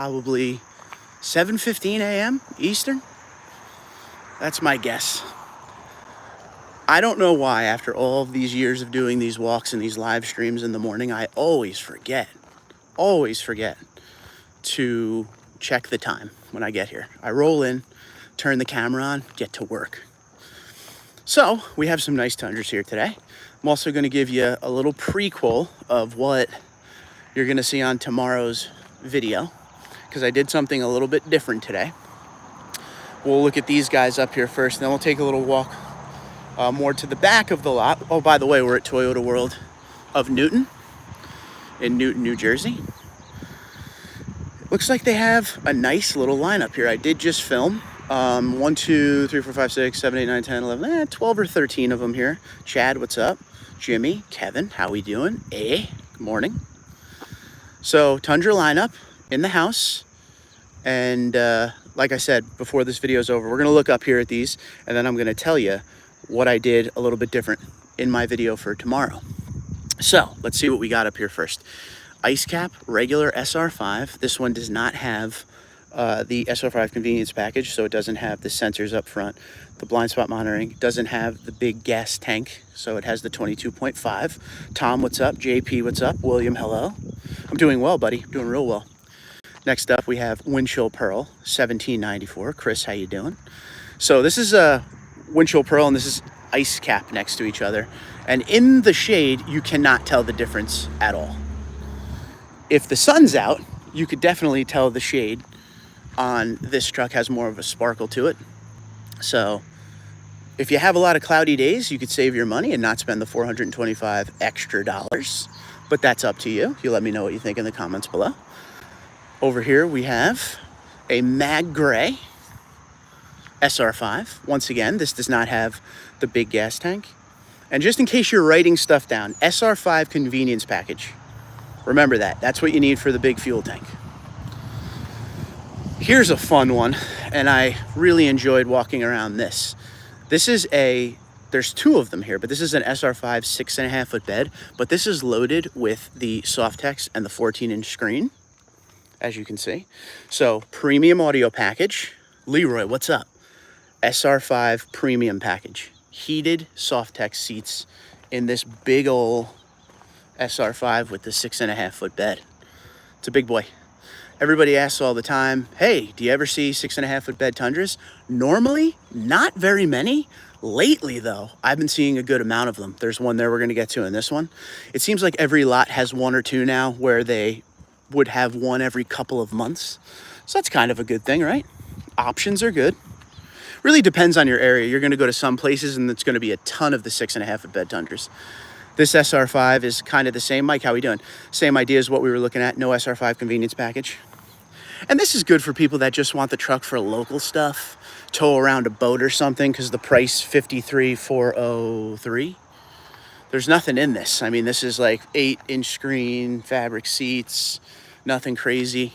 probably 7:15 a.m. Eastern. That's my guess. I don't know why, after all of these years of doing these walks and these live streams in the morning, I always forget to check the time when I get here. I roll in, turn the camera on, get to work. So we have some nice Tundras here today. I'm also going to give you a little prequel of what you're going to see on tomorrow's video, because I did something a little bit different today. We'll look at these guys up here first, and then we'll take a little walk more to the back of the lot. Oh, by the way, we're at Toyota World of Newton in Newton, New Jersey. Looks like they have a nice little lineup here. I did just film 1, 2, 3, 4, 5, 6, 7, 8, 9, 10, 11, 12 or 13 of them here. Chad, what's up? Jimmy, Kevin, how we doing? Good morning. So Tundra lineup in the house. And like I said, before this video is over, we're gonna look up here at these, and then I'm gonna tell you what I did a little bit different in my video for tomorrow. So let's see what we got up here first. Ice Cap, regular SR5. This one does not have the SR5 convenience package, so it doesn't have the sensors up front. The blind spot monitoring doesn't have the big gas tank, so it has the 22.5. Tom, what's up? JP, what's up? William, hello. I'm doing well, buddy. Doing real well. Next up, we have Windshield Pearl, 1794. Chris, how you doing? So this is a Windshield Pearl, and this is Ice Cap next to each other. And in the shade, you cannot tell the difference at all. If the sun's out, you could definitely tell the shade on this truck has more of a sparkle to it. So if you have a lot of cloudy days, you could save your money and not spend the $425 extra dollars. But that's up to you. You let me know what you think in the comments below. Over here, we have a Mag Gray SR5. Once again, this does not have the big gas tank. And just in case you're writing stuff down, SR5 convenience package. Remember that. That's what you need for the big fuel tank. Here's a fun one, and I really enjoyed walking around this. This is there's two of them here, but this is an SR5 6.5 foot bed, but this is loaded with the Softex and the 14-inch screen, as you can see. So premium audio package. Leroy, what's up? SR5 premium package. Heated Softex seats in this big ol' SR5 with the 6.5 foot bed. It's a big boy. Everybody asks all the time, hey, do you ever see 6.5 foot bed Tundras? Normally, not very many. Lately, though, I've been seeing a good amount of them. There's one there we're gonna get to in this one. It seems like every lot has one or two now where they would have one every couple of months. So that's kind of a good thing, right? Options are good. Really depends on your area. You're gonna go to some places and it's gonna be a ton of the 6.5 foot bed Tundras. This SR5 is kind of the same. Mike, how we doing? Same idea as what we were looking at, no SR5 convenience package. And this is good for people that just want the truck for local stuff, tow around a boat or something, because the price $53,403. There's nothing in this. I mean, this is like 8-inch screen, fabric seats, nothing crazy.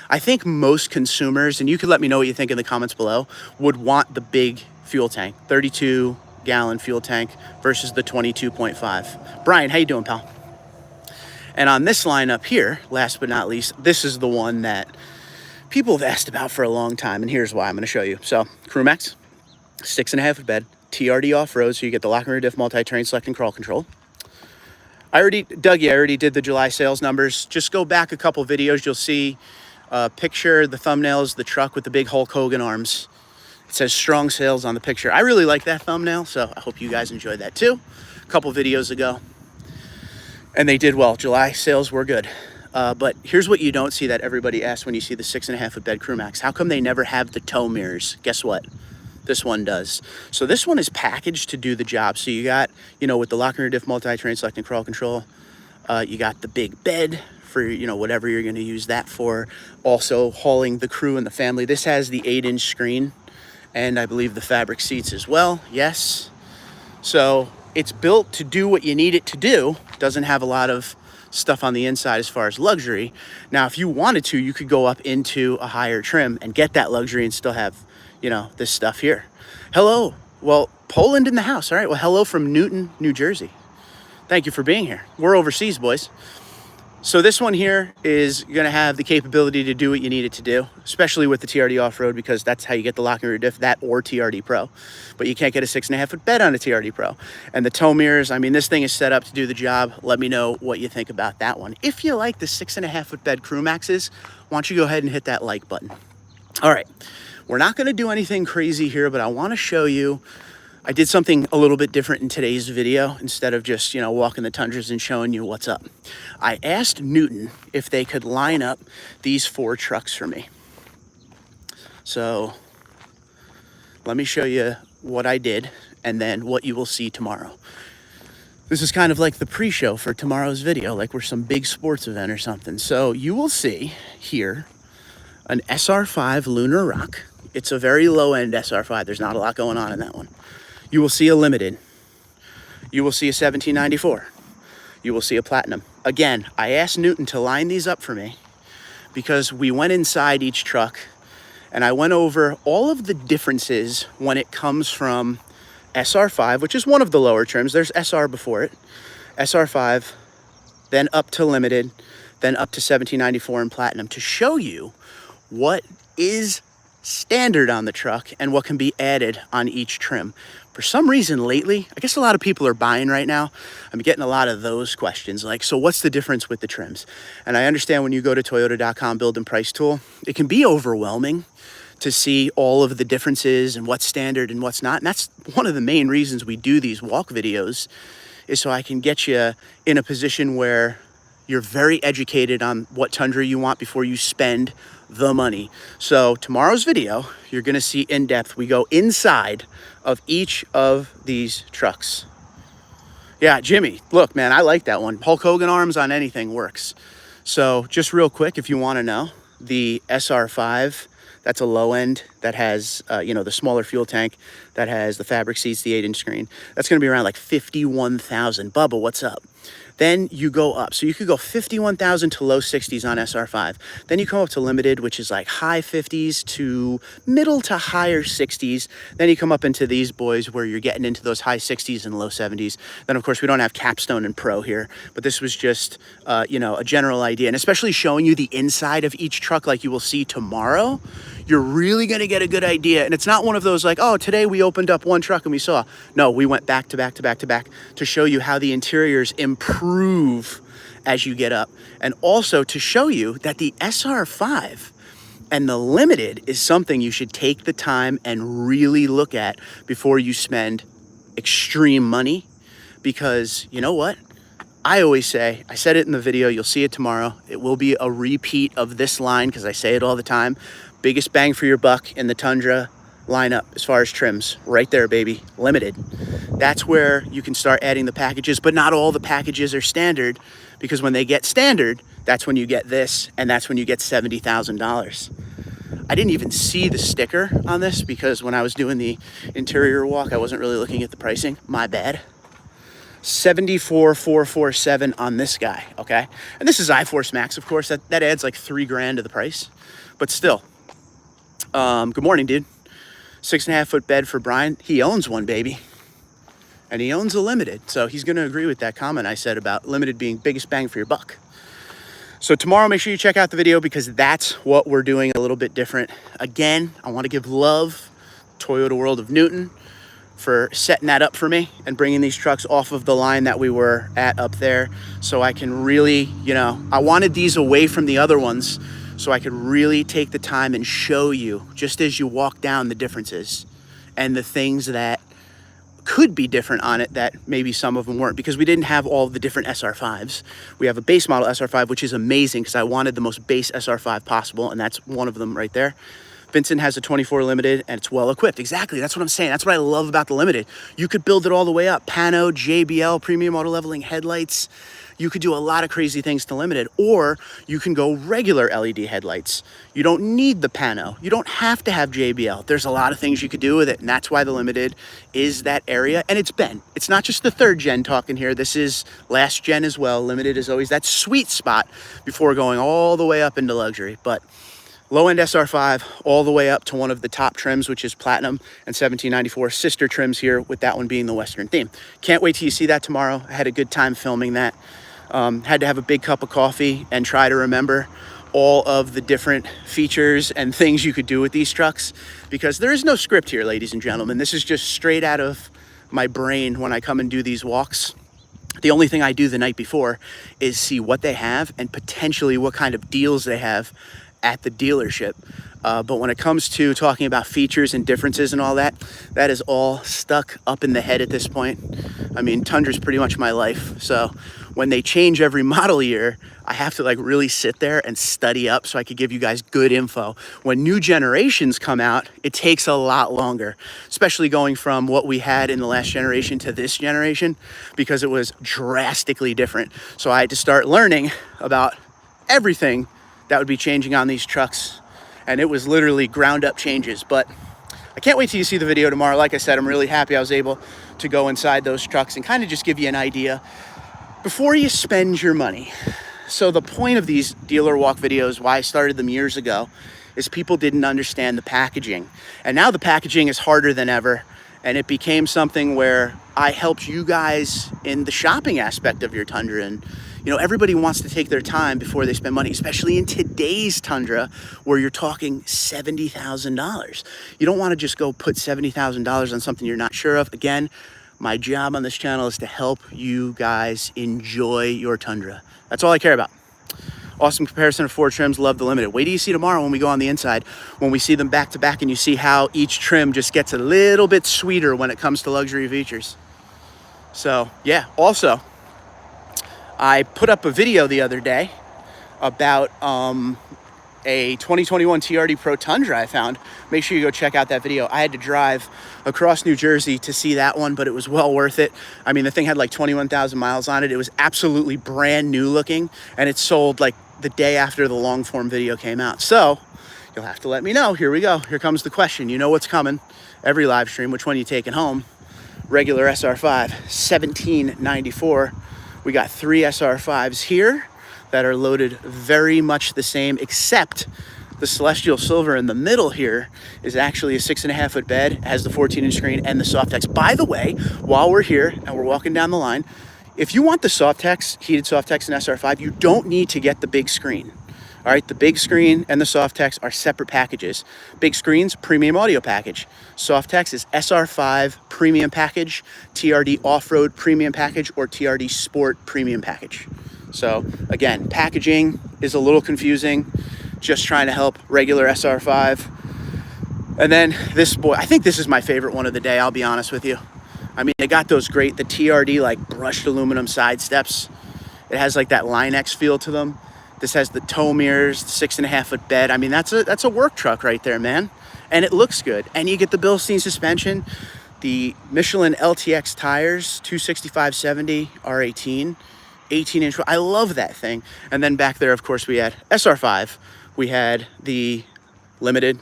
I think most consumers, and you could let me know what you think in the comments below, would want the big fuel tank, 32-gallon fuel tank versus the 22.5. Brian, how you doing, pal? And on this lineup here, last but not least, this is the one that people have asked about for a long time, and here's why. I'm going to show you. So, CrewMax, 6.5 foot bed, TRD off-road, so you get the lock and rear diff, multi-terrain select and crawl control. Dougie, I already did the July sales numbers. Just go back a couple videos. You'll see a picture, the thumbnails, the truck with the big Hulk Hogan arms. It says strong sales on the picture. I really like that thumbnail, so I hope you guys enjoyed that too. A couple videos ago. And they did well. July sales were good. But here's what you don't see that everybody asks when you see the 6.5 foot bed CrewMax. How come they never have the tow mirrors? Guess what? This one does. So this one is packaged to do the job. So you got, with the lock and rear diff, multi-terrain select and crawl control, you got the big bed for, whatever you're going to use that for. Also hauling the crew and the family. This has the 8-inch screen and I believe the fabric seats as well. Yes. So it's built to do what you need it to do. Doesn't have a lot of stuff on the inside as far as luxury. Now, if you wanted to, you could go up into a higher trim and get that luxury and still have, this stuff here. Hello. Well, Poland in the house. All right. Well, hello from Newton, New Jersey. Thank you for being here. We're overseas, boys. So this one here is going to have the capability to do what you need it to do, especially with the TRD off-road, because that's how you get the locking rear diff, that or TRD Pro. But you can't get a 6.5 foot bed on a TRD Pro. And the tow mirrors, I mean, this thing is set up to do the job. Let me know what you think about that one. If you like the 6.5 foot bed Crew Maxes, why don't you go ahead and hit that like button. All right, we're not going to do anything crazy here, but I want to show you I did something a little bit different in today's video. Instead of just, you know, walking the Tundras and showing you what's up, I asked Newton if they could line up these 4 trucks for me. So let me show you what I did and then what you will see tomorrow. This is kind of like the pre-show for tomorrow's video, like we're some big sports event or something. So you will see here an SR5 Lunar Rock. It's a very low-end SR5. There's not a lot going on in that one. You will see a Limited. You will see a 1794. You will see a Platinum. Again, I asked Newton to line these up for me because we went inside each truck and I went over all of the differences when it comes from SR5, which is one of the lower trims. There's SR before it. SR5, then up to Limited, then up to 1794 and Platinum to show you what is standard on the truck and what can be added on each trim. For some reason lately, I guess a lot of people are buying right now. I'm getting a lot of those questions like, so what's the difference with the trims? And I understand when you go to Toyota.com build and price tool, it can be overwhelming to see all of the differences and what's standard and what's not. And that's one of the main reasons we do these walk videos, is so I can get you in a position where you're very educated on what Tundra you want before you spend the money. So tomorrow's video, you're gonna see in depth. We go inside of each of these trucks. Yeah, Jimmy, look, man, I like that one. Hulk Hogan arms on anything works. So just real quick, if you wanna know, the SR5, that's a low end that has, you know, the smaller fuel tank, that has the fabric seats, the 8-inch screen. That's gonna be around like 51,000. Bubba, what's up? Then you go up. So you could go 51,000 to low 60s on SR5. Then you come up to Limited, which is like high 50s to middle to higher 60s. Then you come up into these boys where you're getting into those high 60s and low 70s. Then of course we don't have Capstone and Pro here, but this was just, you know, a general idea. And especially showing you the inside of each truck like you will see tomorrow, you're really gonna get a good idea. And it's not one of those like, oh, today we opened up one truck and we saw. No, we went back to back to back to back to show you how the interiors improve as you get up. And also to show you that the SR5 and the Limited is something you should take the time and really look at before you spend extreme money. Because you know what? I always say, I said it in the video, you'll see it tomorrow. It will be a repeat of this line because I say it all the time. Biggest bang for your buck in the Tundra lineup as far as trims, right there, baby. Limited. That's where you can start adding the packages, but not all the packages are standard, because when they get standard, that's when you get this, and that's when you get $70,000. I didn't even see the sticker on this because when I was doing the interior walk, I wasn't really looking at the pricing. My bad. 74,447 on this guy, okay? And this is iForce Max, of course. That adds like $3,000 to the price, but still. Good morning, dude. 6.5 foot bed for Brian. He owns one, baby. And he owns a Limited. So he's going to agree with that comment I said about Limited being biggest bang for your buck. So tomorrow, make sure you check out the video because that's what we're doing a little bit different. Again, I want to give love Toyota World of Newton for setting that up for me and bringing these trucks off of the line that we were at up there. So I can really, you know, I wanted these away from the other ones so I could really take the time and show you, just as you walk down, the differences and the things that could be different on it that maybe some of them weren't, because we didn't have all the different SR5s. We have a base model SR5, which is amazing because I wanted the most base SR5 possible, and that's one of them right there. Vincent has a 24 Limited and it's well equipped. Exactly, that's what I'm saying. That's what I love about the Limited. You could build it all the way up. Pano, JBL, premium auto leveling headlights. You could do a lot of crazy things to Limited, or you can go regular LED headlights. You don't need the Pano. You don't have to have JBL. There's a lot of things you could do with it, and that's why the Limited is that area. And it's not just the 3rd gen talking here. This is last gen as well. Limited is always that sweet spot before going all the way up into luxury. But low-end SR5 all the way up to one of the top trims, which is Platinum and 1794 sister trims here, with that one being the Western theme. Can't wait till you see that tomorrow. I had a good time filming that. Had to have a big cup of coffee and try to remember all of the different features and things you could do with these trucks, because there is no script here, ladies and gentlemen. This is just straight out of my brain when I come and do these walks. The only thing I do the night before is see what they have and potentially what kind of deals they have at the dealership. But when it comes to talking about features and differences and all that, that is all stuck up in the head at this point. I mean, Tundra's pretty much my life. So when they change every model year, I have to like really sit there and study up so I could give you guys good info. When new generations come out, it takes a lot longer, especially going from what we had in the last generation to this generation, because it was drastically different. So I had to start learning about everything that would be changing on these trucks. And it was literally ground up changes. But I can't wait till you see the video tomorrow. Like I said, I'm really happy I was able to go inside those trucks and kind of just give you an idea before you spend your money. So the point of these dealer walk videos, why I started them years ago, is people didn't understand the packaging. And now the packaging is harder than ever. And it became something where I helped you guys in the shopping aspect of your Tundra. And you know, everybody wants to take their time before they spend money, especially in today's Tundra, where you're talking $70,000. You don't want to just go put $70,000 on something you're not sure of. Again, my job on this channel is to help you guys enjoy your Tundra. That's all I care about. Awesome comparison of 4 trims, love the Limited. Wait till you see tomorrow when we go on the inside, when we see them back to back and you see how each trim just gets a little bit sweeter when it comes to luxury features. So yeah, also, I put up a video the other day about a 2021 TRD Pro Tundra I found. Make sure you go check out that video. I had to drive across New Jersey to see that one, but it was well worth it. I mean, the thing had like 21,000 miles on it. It was absolutely brand new looking, and it sold like the day after the long form video came out. So you'll have to let me know. Here we go. Here comes the question. You know what's coming every live stream. Which one are you taking home? Regular SR5, $17.94. We got 3 SR5s here that are loaded very much the same, except the Celestial Silver in the middle here is actually a 6.5 foot bed, has the 14-inch screen and the Softex. By the way, while we're here and we're walking down the line, if you want the Softex, heated Softex in SR5, you don't need to get the big screen. All right, the big screen and the Softex are separate packages. Big screen's premium audio package. Softex is SR5 premium package, TRD off-road premium package, or TRD sport premium package. So again, packaging is a little confusing, just trying to help regular SR5. And then this boy, I think this is my favorite one of the day, I'll be honest with you. I mean, they got those great, the TRD like brushed aluminum side steps. It has like that Line X feel to them. This has the tow mirrors, the 6.5 foot bed. I mean, that's a work truck right there, man. And it looks good. And you get the Bilstein suspension, the Michelin LTX tires, 265/70 R18, 18-inch. I love that thing. And then back there, of course, we had SR5. We had the Limited,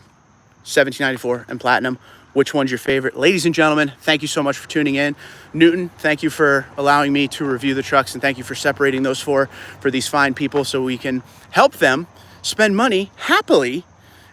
$17.94, and Platinum. Which one's your favorite? Ladies and gentlemen, thank you so much for tuning in. Newton, thank you for allowing me to review the trucks, and thank you for separating those four for these fine people so we can help them spend money happily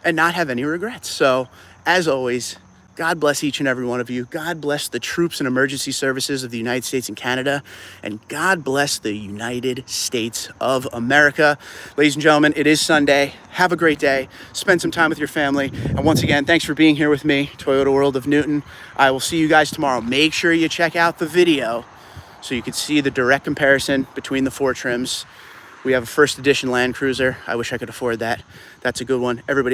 and not have any regrets. So, as always, God bless each and every one of you. God bless the troops and emergency services of the United States and Canada. And God bless the United States of America. Ladies and gentlemen, it is Sunday. Have a great day. Spend some time with your family. And once again, thanks for being here with me, Toyota World of Newton. I will see you guys tomorrow. Make sure you check out the video so you can see the direct comparison between the 4 trims. We have a first edition Land Cruiser. I wish I could afford that. That's a good one. Everybody